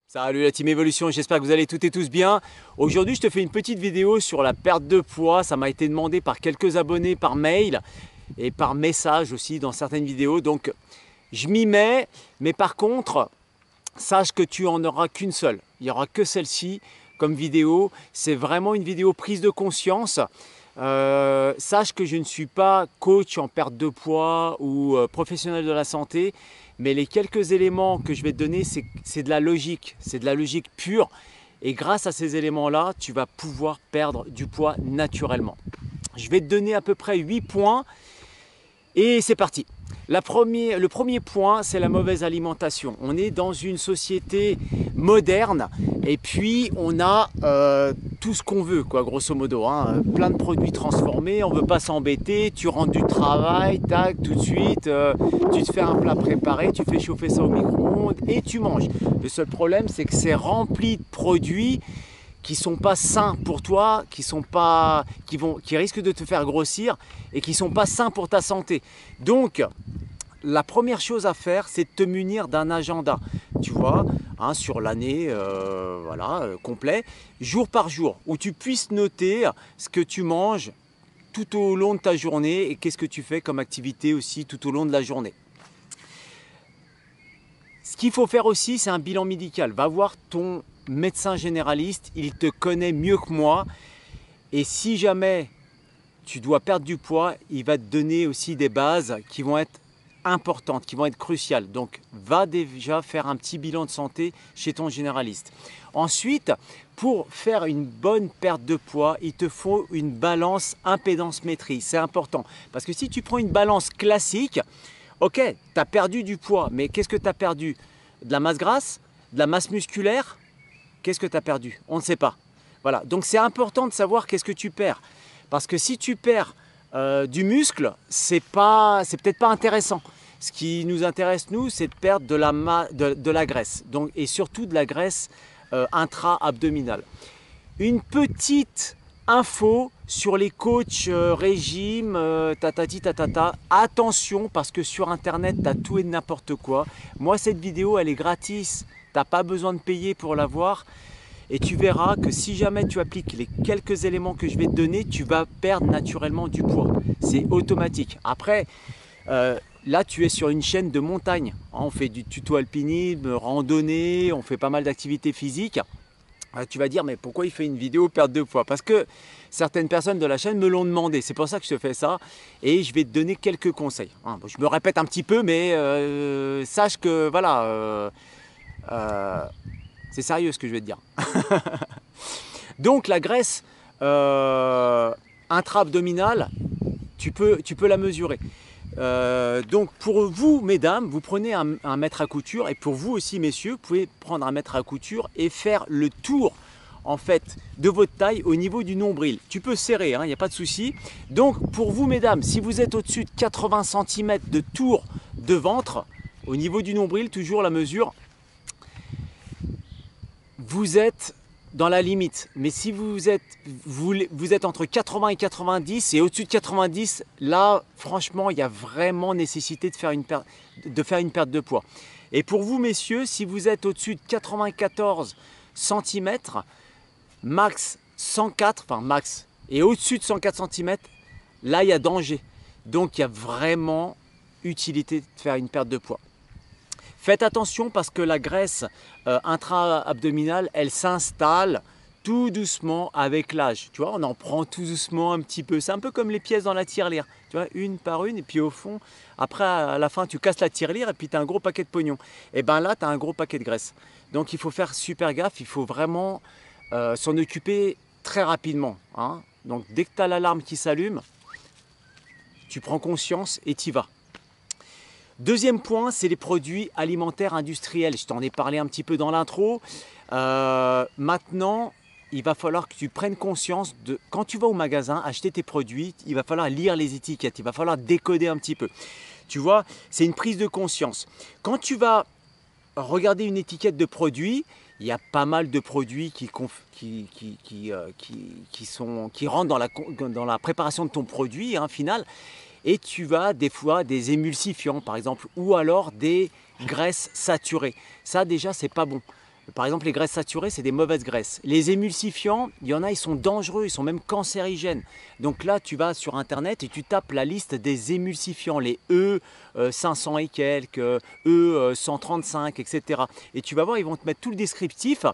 Salut la team Evolution, j'espère que vous allez toutes et tous bien. Aujourd'hui, je te fais une petite vidéo sur la perte de poids. Ça m'a été demandé par quelques abonnés par mail et par message aussi dans certaines vidéos. Donc, je m'y mets, mais par contre, sache que tu en auras qu'une seule. Il n'y aura que celle-ci comme vidéo. C'est vraiment une vidéo prise de conscience. Sache que je ne suis pas coach en perte de poids ou professionnel de la santé, mais les quelques éléments que je vais te donner, c'est de la logique pure. Et grâce à ces éléments-là, tu vas pouvoir perdre du poids naturellement. Je vais te donner à peu près 8 points et c'est parti. Le premier point, c'est la mauvaise alimentation. On est dans une société moderne et puis on a tout ce qu'on veut, quoi, grosso modo. Hein. Plein de produits transformés, on ne veut pas s'embêter, tu rentres du travail, tac, tout de suite, tu te fais un plat préparé, tu fais chauffer ça au micro-ondes et tu manges. Le seul problème, c'est que c'est rempli de produits qui ne sont pas sains pour toi, qui risquent de te faire grossir et qui ne sont pas sains pour ta santé. Donc, la première chose à faire, c'est de te munir d'un agenda, tu vois, hein, sur l'année complet, jour par jour, où tu puisses noter ce que tu manges tout au long de ta journée et qu'est-ce que tu fais comme activité aussi tout au long de la journée. Ce qu'il faut faire aussi, c'est un bilan médical. Va voir ton médecin généraliste, il te connaît mieux que moi et si jamais tu dois perdre du poids, il va te donner aussi des bases qui vont être importantes, qui vont être cruciales. Donc, va déjà faire un petit bilan de santé chez ton généraliste. Ensuite, pour faire une bonne perte de poids, il te faut une balance impédance-maîtrise. C'est important parce que si tu prends une balance classique, ok, tu as perdu du poids, mais qu'est-ce que tu as perdu? De la masse grasse? De la masse musculaire? Qu'est-ce que tu as perdu? On ne sait pas. Voilà, donc c'est important de savoir qu'est-ce que tu perds. Parce que si tu perds du muscle, c'est peut-être pas intéressant. Ce qui nous intéresse, nous, c'est de perdre de la graisse. Donc, et surtout de la graisse intra-abdominale. Une petite info sur les coachs régime, tatati tatata. Attention, parce que sur Internet, tu as tout et n'importe quoi. Moi, cette vidéo, elle est gratis. Tu n'as pas besoin de payer pour la voir. Et tu verras que si jamais tu appliques les quelques éléments que je vais te donner, tu vas perdre naturellement du poids. C'est automatique. Après, là, tu es sur une chaîne de montagne. On fait du tuto alpinisme, randonnée, on fait pas mal d'activités physiques. Tu vas dire, mais pourquoi il fait une vidéo perte de poids? Parce que certaines personnes de la chaîne me l'ont demandé. C'est pour ça que je te fais ça. Et je vais te donner quelques conseils. Je me répète un petit peu, mais sache que voilà, c'est sérieux ce que je vais te dire. Donc la graisse intra-abdominale, tu peux la mesurer. Donc pour vous, mesdames, vous prenez un mètre à couture et pour vous aussi, messieurs, vous pouvez prendre un mètre à couture et faire le tour en fait de votre taille au niveau du nombril. Tu peux serrer, il n'y a pas de souci. Donc pour vous, mesdames, si vous êtes au-dessus de 80 cm de tour de ventre, au niveau du nombril, toujours la mesure, vous êtes dans la limite. Mais si vous êtes entre 80 et 90 et au-dessus de 90, là, franchement, il y a vraiment nécessité de faire une perte de poids. Et pour vous, messieurs, si vous êtes au-dessus de 94 cm, max 104, enfin max, et au-dessus de 104 cm, là, il y a danger. Donc, il y a vraiment utilité de faire une perte de poids. Faites attention parce que la graisse intra-abdominale, elle s'installe tout doucement avec l'âge. Tu vois, on en prend tout doucement un petit peu. C'est un peu comme les pièces dans la tirelire. Tu vois, une par une et puis au fond, après à la fin, tu casses la tirelire et puis tu as un gros paquet de pognon. Et bien là, tu as un gros paquet de graisse. Donc il faut faire super gaffe, il faut vraiment s'en occuper très rapidement. Hein. Donc dès que tu as l'alarme qui s'allume, tu prends conscience et tu y vas. Deuxième point, c'est les produits alimentaires industriels. Je t'en ai parlé un petit peu dans l'intro. Maintenant, il va falloir que tu prennes conscience de quand tu vas au magasin acheter tes produits, il va falloir lire les étiquettes, il va falloir décoder un petit peu. Tu vois, c'est une prise de conscience. Quand tu vas regarder une étiquette de produit, il y a pas mal de produits qui rentrent dans la préparation de ton produit final. Et tu as des fois des émulsifiants par exemple ou alors des graisses saturées. Ça déjà c'est pas bon. Par exemple, les graisses saturées, c'est des mauvaises graisses. Les émulsifiants, il y en a, ils sont dangereux, ils sont même cancérigènes. Donc là, tu vas sur Internet et tu tapes la liste des émulsifiants, les E500 et quelques, E135, etc. Et tu vas voir, ils vont te mettre tout le descriptif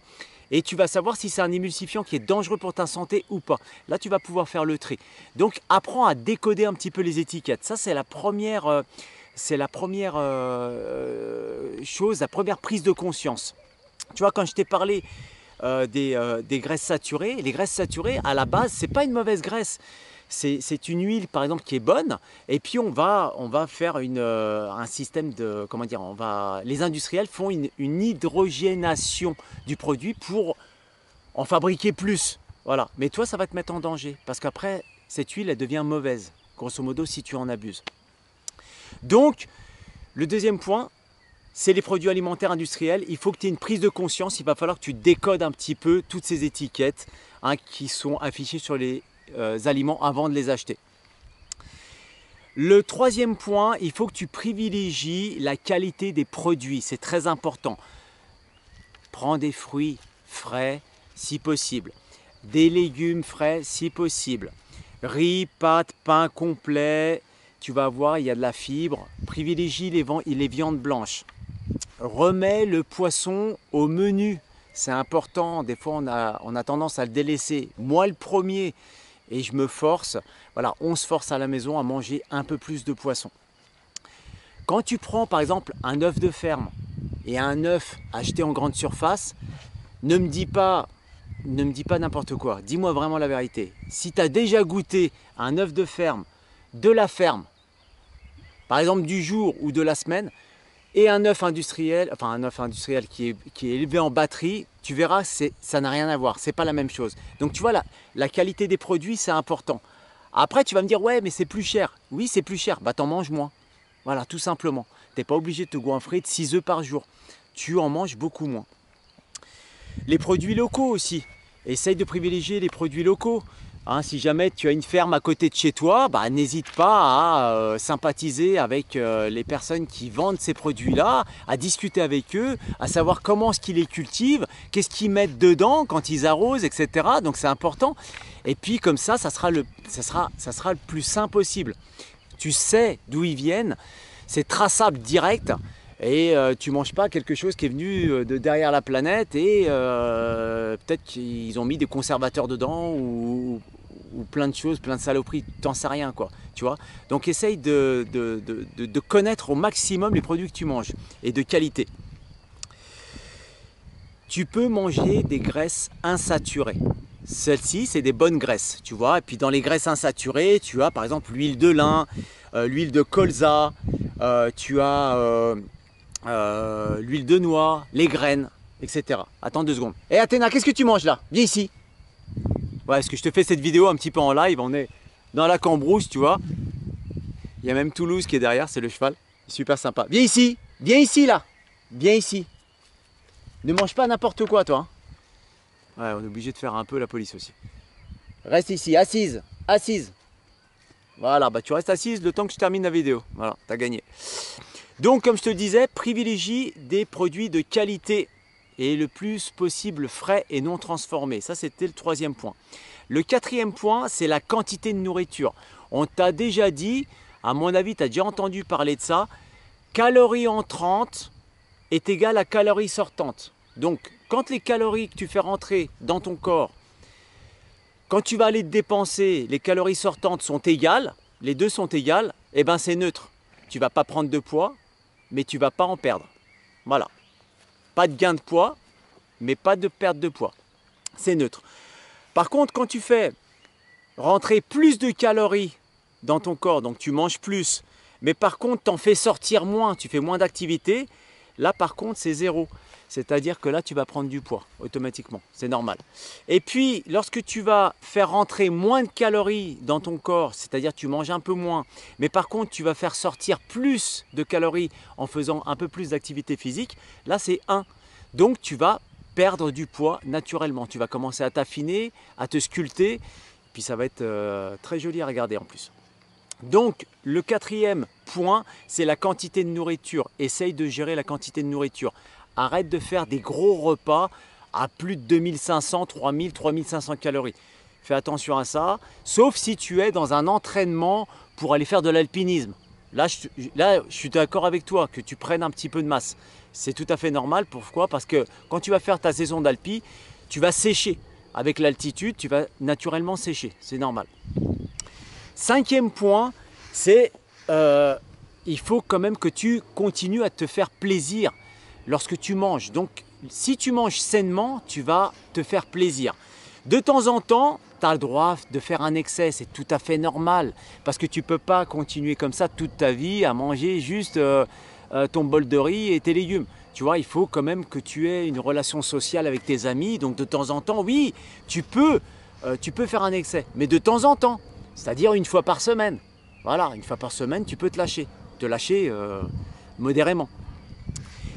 et tu vas savoir si c'est un émulsifiant qui est dangereux pour ta santé ou pas. Là, tu vas pouvoir faire le tri. Donc, apprends à décoder un petit peu les étiquettes. Ça, c'est la première, chose, la première prise de conscience. Tu vois, quand je t'ai parlé des graisses saturées, les graisses saturées, à la base, ce n'est pas une mauvaise graisse. C'est une huile, par exemple, qui est bonne. Et puis, on va faire un système de... Comment dire, les industriels font une hydrogénation du produit pour en fabriquer plus. Voilà. Mais toi, ça va te mettre en danger. Parce qu'après, cette huile, elle devient mauvaise, grosso modo, si tu en abuses. Donc, le deuxième point, c'est les produits alimentaires industriels. Il faut que tu aies une prise de conscience. Il va falloir que tu décodes un petit peu toutes ces étiquettes qui sont affichées sur les aliments avant de les acheter. Le troisième point, il faut que tu privilégies la qualité des produits. C'est très important. Prends des fruits frais si possible. Des légumes frais si possible. Riz, pâtes, pain complet. Tu vas voir, il y a de la fibre. Privilégie les viandes blanches. Remets le poisson au menu, c'est important. Des fois, on a tendance à le délaisser. Moi, le premier, et je me force. Voilà, on se force à la maison à manger un peu plus de poisson. Quand tu prends, par exemple, un œuf de ferme et un œuf acheté en grande surface, ne me dis pas n'importe quoi. Dis-moi vraiment la vérité. Si tu as déjà goûté un œuf de ferme, de la ferme, par exemple du jour ou de la semaine, et un œuf industriel, enfin un œuf industriel qui est élevé en batterie, tu verras, ça n'a rien à voir, c'est pas la même chose. Donc tu vois, la qualité des produits, c'est important. Après, tu vas me dire, ouais, mais c'est plus cher. Oui, c'est plus cher, bah t'en manges moins. Voilà, tout simplement. Tu n'es pas obligé de te goinfrer de 6 œufs par jour. Tu en manges beaucoup moins. Les produits locaux aussi. Essaye de privilégier les produits locaux. Hein, si jamais tu as une ferme à côté de chez toi, bah, n'hésite pas à sympathiser avec les personnes qui vendent ces produits-là, à discuter avec eux, à savoir comment est-ce qu'ils les cultivent, qu'est-ce qu'ils mettent dedans quand ils arrosent, etc. Donc c'est important. Et puis comme ça sera le plus sain possible. Tu sais d'où ils viennent, c'est traçable direct. Et tu ne manges pas quelque chose qui est venu de derrière la planète et peut-être qu'ils ont mis des conservateurs dedans ou plein de choses, plein de saloperies, t'en sais rien quoi, tu vois. Donc essaye de connaître au maximum les produits que tu manges et de qualité. Tu peux manger des graisses insaturées. Celles-ci, c'est des bonnes graisses, tu vois. Et puis dans les graisses insaturées, tu as par exemple l'huile de lin, l'huile de colza, tu as... l'huile de noix, les graines, etc. Attends 2 secondes. Hé Athéna, qu'est-ce que tu manges là? Viens ici. Ouais, parce que je te fais cette vidéo un petit peu en live, on est dans la Cambrousse, tu vois. Il y a même Toulouse qui est derrière, c'est le cheval. Super sympa. Viens ici là. Viens ici. Ne mange pas n'importe quoi toi. Ouais, on est obligé de faire un peu la police aussi. Reste ici, assise. Voilà, bah tu restes assise le temps que je termine la vidéo. Voilà, t'as gagné. Donc, comme je te disais, privilégie des produits de qualité et le plus possible frais et non transformés. Ça, c'était le troisième point. Le quatrième point, c'est la quantité de nourriture. On t'a déjà dit, à mon avis, tu as déjà entendu parler de ça, calories entrantes est égal à calories sortantes. Donc, quand les calories que tu fais rentrer dans ton corps, quand tu vas aller te dépenser, les calories sortantes sont égales, les deux sont égales, et ben c'est neutre. Tu ne vas pas prendre de poids, mais tu ne vas pas en perdre. Voilà. Pas de gain de poids, mais pas de perte de poids. C'est neutre. Par contre, quand tu fais rentrer plus de calories dans ton corps, donc tu manges plus, mais par contre, tu en fais sortir moins, tu fais moins d'activité, là par contre, c'est zéro. C'est-à-dire que là, tu vas prendre du poids automatiquement. C'est normal. Et puis, lorsque tu vas faire rentrer moins de calories dans ton corps, c'est-à-dire tu manges un peu moins, mais par contre, tu vas faire sortir plus de calories en faisant un peu plus d'activité physique, là, c'est 1. Donc, tu vas perdre du poids naturellement. Tu vas commencer à t'affiner, à te sculpter, puis ça va être très joli à regarder en plus. Donc, le quatrième point, c'est la quantité de nourriture. Essaye de gérer la quantité de nourriture. Arrête de faire des gros repas à plus de 2500, 3000, 3500 calories. Fais attention à ça, sauf si tu es dans un entraînement pour aller faire de l'alpinisme. Là, je suis d'accord avec toi, que tu prennes un petit peu de masse. C'est tout à fait normal. Pourquoi? Parce que quand tu vas faire ta saison d'alpi, tu vas sécher. Avec l'altitude, tu vas naturellement sécher. C'est normal. Cinquième point, c'est il faut quand même que tu continues à te faire plaisir lorsque tu manges. Donc, si tu manges sainement, tu vas te faire plaisir. De temps en temps, tu as le droit de faire un excès, c'est tout à fait normal. Parce que tu ne peux pas continuer comme ça toute ta vie à manger juste ton bol de riz et tes légumes. Tu vois, il faut quand même que tu aies une relation sociale avec tes amis. Donc de temps en temps, oui, tu peux faire un excès. Mais de temps en temps, c'est-à-dire une fois par semaine. Voilà, une fois par semaine, tu peux te lâcher. Te lâcher modérément.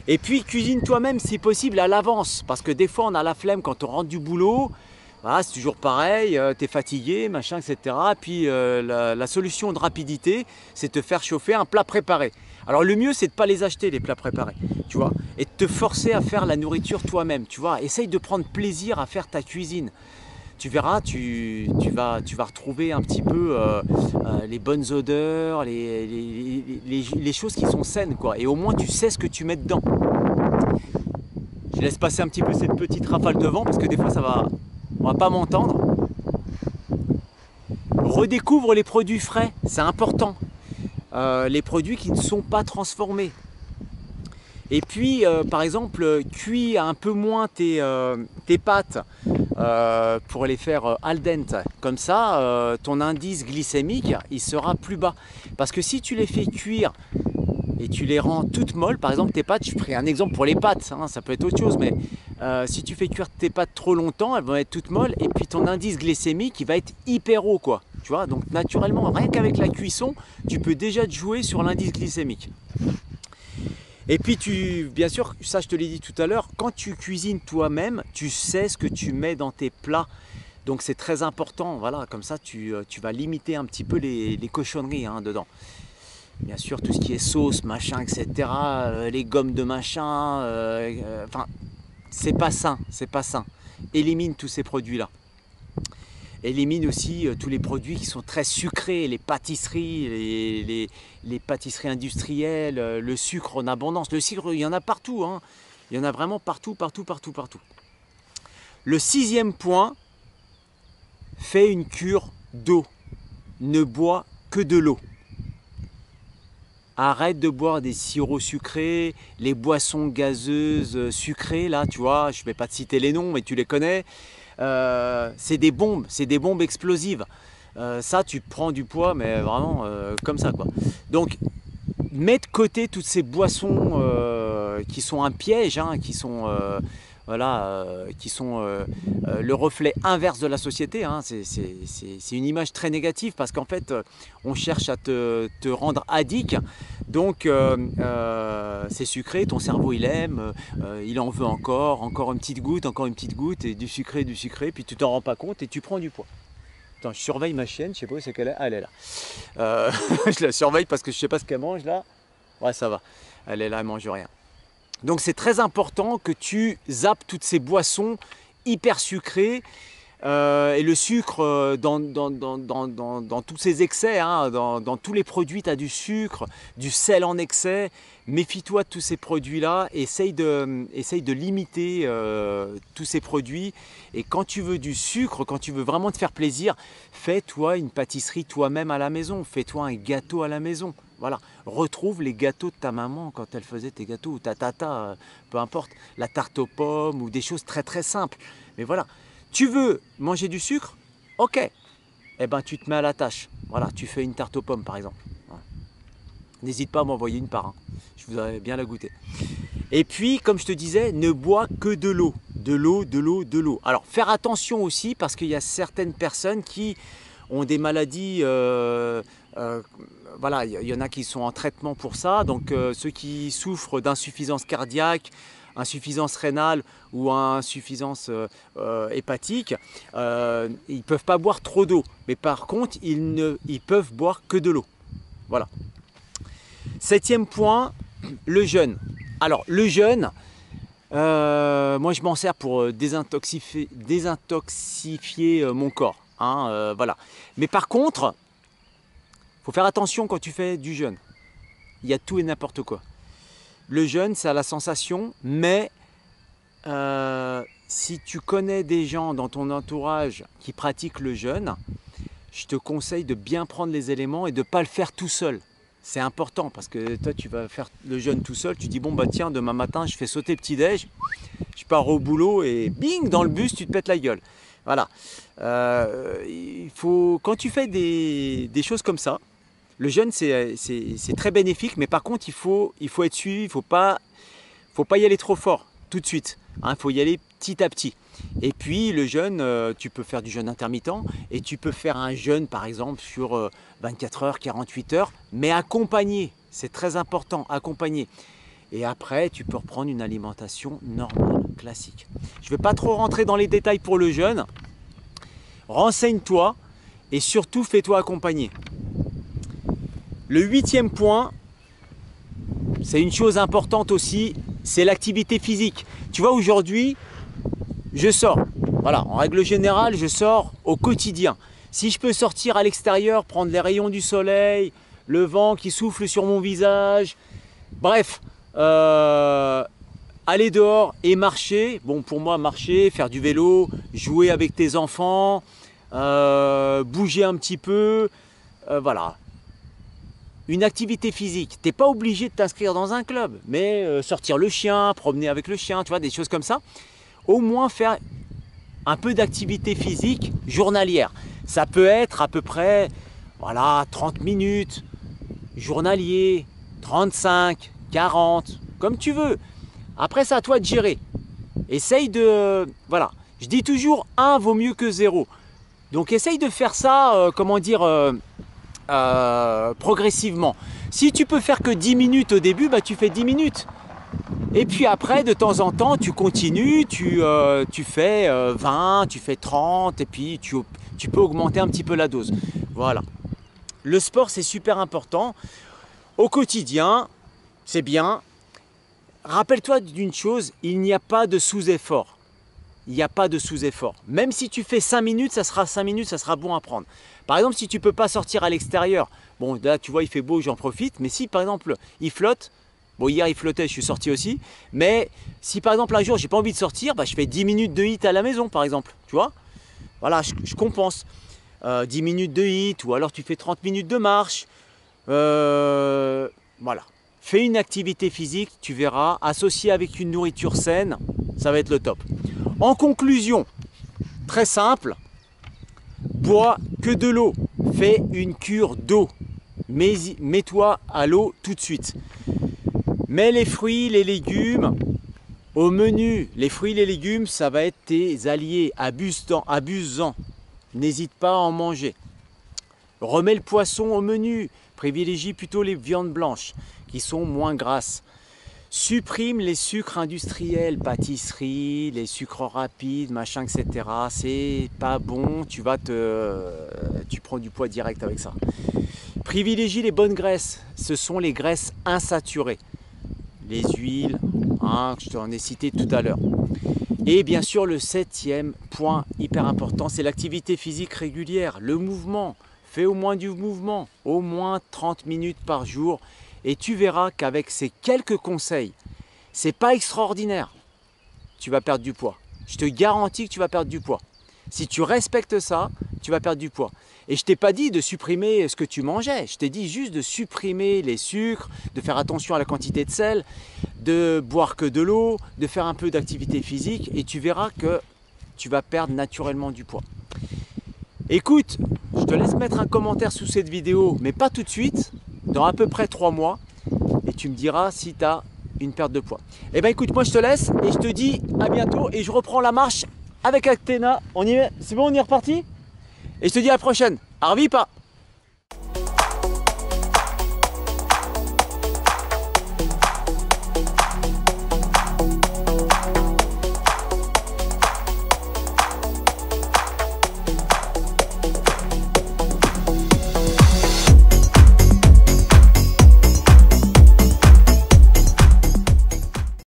Et puis, cuisine toi-même si possible à l'avance. Parce que des fois, on a la flemme quand on rentre du boulot. Voilà, c'est toujours pareil, tu es fatigué, machin, etc. Puis la solution de rapidité, c'est de te faire chauffer un plat préparé. Alors le mieux, c'est de ne pas les acheter, les plats préparés, tu vois, et de te forcer à faire la nourriture toi-même, tu vois. Essaye de prendre plaisir à faire ta cuisine. Tu verras, tu vas retrouver un petit peu les bonnes odeurs, les choses qui sont saines, quoi. Et au moins, tu sais ce que tu mets dedans. Je laisse passer un petit peu cette petite rafale de vent parce que des fois, on va pas m'entendre. Redécouvre les produits frais, c'est important. Les produits qui ne sont pas transformés. Et puis, par exemple, cuis un peu moins tes pâtes pour les faire al dente. Comme ça, ton indice glycémique, il sera plus bas. Parce que si tu les fais cuire et tu les rends toutes molles, par exemple tes pâtes, je ferai un exemple pour les pâtes, hein, ça peut être autre chose, mais si tu fais cuire tes pâtes trop longtemps, elles vont être toutes molles et puis ton indice glycémique, il va être hyper haut, quoi. Tu vois, donc naturellement, rien qu'avec la cuisson, tu peux déjà te jouer sur l'indice glycémique. Et puis bien sûr, ça je te l'ai dit tout à l'heure, quand tu cuisines toi-même, tu sais ce que tu mets dans tes plats. Donc c'est très important, voilà, comme ça tu vas limiter un petit peu les cochonneries hein, dedans. Bien sûr, tout ce qui est sauce, machin, etc., les gommes de machin, enfin, c'est pas sain, c'est pas sain. Élimine tous ces produits-là. Élimine aussi tous les produits qui sont très sucrés, les pâtisseries, les pâtisseries industrielles, le sucre en abondance. Le sucre, il y en a partout, hein. Il y en a vraiment partout, partout, partout, partout. Le sixième point, fais une cure d'eau. Ne bois que de l'eau. Arrête de boire des sirops sucrés, les boissons gazeuses sucrées, là, tu vois, je ne vais pas te citer les noms, mais tu les connais. C'est des bombes explosives. Ça, tu prends du poids, mais vraiment comme ça, quoi. Donc, mets de côté toutes ces boissons qui sont un piège, hein, qui sont le reflet inverse de la société. Hein. C'est une image très négative parce qu'en fait, on cherche à te rendre addict. Donc, c'est sucré, ton cerveau il aime, il en veut encore une petite goutte, et du sucré, puis tu t'en rends pas compte et tu prends du poids. Attends, je surveille ma chienne, je sais pas où c'est qu'elle est. Ah, elle est là. Je la surveille parce que je sais pas ce qu'elle mange là. Ouais, ça va. Elle est là, elle mange rien. Donc c'est très important que tu zappes toutes ces boissons hyper sucrées et le sucre dans tous ces excès, hein, dans tous les produits, tu as du sucre, du sel en excès. Méfie-toi de tous ces produits-là, essaye de limiter tous ces produits. Et quand tu veux du sucre, quand tu veux vraiment te faire plaisir, fais-toi une pâtisserie toi-même à la maison, fais-toi un gâteau à la maison. Voilà, retrouve les gâteaux de ta maman quand elle faisait tes gâteaux, ou ta tata, peu importe, la tarte aux pommes ou des choses très très simples. Mais voilà, tu veux manger du sucre? Ok, eh ben tu te mets à la tâche. Voilà, tu fais une tarte aux pommes par exemple. Voilà. N'hésite pas à m'envoyer une part, hein. Je voudrais bien la goûter. Et puis, comme je te disais, ne bois que de l'eau. De l'eau, de l'eau, de l'eau. Alors, faire attention aussi parce qu'il y a certaines personnes qui ont des maladies voilà, il y en a qui sont en traitement pour ça. Donc ceux qui souffrent d'insuffisance cardiaque, insuffisance rénale ou insuffisance hépatique, ils ne peuvent pas boire trop d'eau. Mais par contre, ils peuvent boire que de l'eau. Voilà. 7e point, le jeûne. Alors le jeûne, moi je m'en sers pour désintoxifier mon corps. Hein, voilà. Mais par contre, il faut faire attention quand tu fais du jeûne. Il y a tout et n'importe quoi. Le jeûne, ça a la sensation, mais si tu connais des gens dans ton entourage qui pratiquent le jeûne, je te conseille de bien prendre les éléments et de ne pas le faire tout seul. C'est important parce que toi, tu vas faire le jeûne tout seul. Tu dis, bon, bah tiens, demain matin, je fais sauter petit-déj, je pars au boulot et bing, dans le bus, tu te pètes la gueule. Voilà. Quand tu fais des choses comme ça, le jeûne, c'est très bénéfique, mais par contre, il faut être suivi, il ne faut pas y aller trop fort tout de suite. Il faut y aller petit à petit. Et puis, le jeûne, tu peux faire du jeûne intermittent et tu peux faire un jeûne, par exemple, sur 24 heures, 48 heures, mais accompagné. C'est très important, accompagné. Et après, tu peux reprendre une alimentation normale, classique. Je ne vais pas trop rentrer dans les détails pour le jeûne. Renseigne-toi et surtout, fais-toi accompagner. Le 8e point, c'est une chose importante aussi, c'est l'activité physique. Tu vois, aujourd'hui, je sors. Voilà, en règle générale, je sors au quotidien. Si je peux sortir à l'extérieur, prendre les rayons du soleil, le vent qui souffle sur mon visage, bref, aller dehors et marcher. Bon, pour moi, marcher, faire du vélo, jouer avec tes enfants, bouger un petit peu, voilà. Une activité physique, tu n'es pas obligé de t'inscrire dans un club, mais sortir le chien, promener avec le chien, tu vois, des choses comme ça. Au moins faire un peu d'activité physique journalière. Ça peut être à peu près, voilà, 30 minutes, journalier, 35, 40, comme tu veux. Après, c'est à toi de gérer. Essaye de, voilà, je dis toujours 1 vaut mieux que 0. Donc essaye de faire ça, comment dire, progressivement. Si tu peux faire que 10 minutes au début, bah, tu fais 10 minutes. Et puis après, de temps en temps, tu continues, tu fais 20, tu fais 30, et puis tu peux augmenter un petit peu la dose. Voilà. Le sport, c'est super important. Au quotidien, c'est bien. Rappelle-toi d'une chose, il n'y a pas de sous-effort. Il n'y a pas de sous-effort. Même si tu fais 5 minutes, ça sera 5 minutes, ça sera bon à prendre. Par exemple, si tu ne peux pas sortir à l'extérieur, bon, là, tu vois, il fait beau, j'en profite. Mais si, par exemple, il flotte, bon, hier, il flottait, je suis sorti aussi. Mais si, par exemple, un jour, j'ai pas envie de sortir, bah, je fais 10 minutes de hit à la maison, par exemple. Tu vois? Voilà, je compense. 10 minutes de hit, ou alors tu fais 30 minutes de marche. Voilà. Fais une activité physique, tu verras, associée avec une nourriture saine, ça va être le top. En conclusion, très simple, bois que de l'eau, fais une cure d'eau, mets-toi à l'eau tout de suite. Mets les fruits, les légumes au menu. Les fruits, les légumes, ça va être tes alliés, abusant. N'hésite pas à en manger. Remets le poisson au menu, privilégie plutôt les viandes blanches qui sont moins grasses. Supprime les sucres industriels, pâtisseries, les sucres rapides, machin, etc. C'est pas bon, tu prends du poids direct avec ça. Privilégie les bonnes graisses, ce sont les graisses insaturées. Les huiles, hein, je t'en ai cité tout à l'heure. Et bien sûr, le 7e point hyper important, c'est l'activité physique régulière, le mouvement. Fais au moins du mouvement, au moins 30 minutes par jour. Et tu verras qu'avec ces quelques conseils, c'est pas extraordinaire, tu vas perdre du poids. Je te garantis que tu vas perdre du poids. Si tu respectes ça, tu vas perdre du poids. Et je t'ai pas dit de supprimer ce que tu mangeais, je t'ai dit juste de supprimer les sucres, de faire attention à la quantité de sel, de boire que de l'eau, de faire un peu d'activité physique et tu verras que tu vas perdre naturellement du poids. Écoute, je te laisse mettre un commentaire sous cette vidéo, mais pas tout de suite, dans à peu près 3 mois, et tu me diras si tu as une perte de poids. Eh bien écoute, moi je te laisse et je te dis à bientôt et je reprends la marche avec Athéna. On y est, c'est bon, on est reparti? Et je te dis à la prochaine. Arvipa!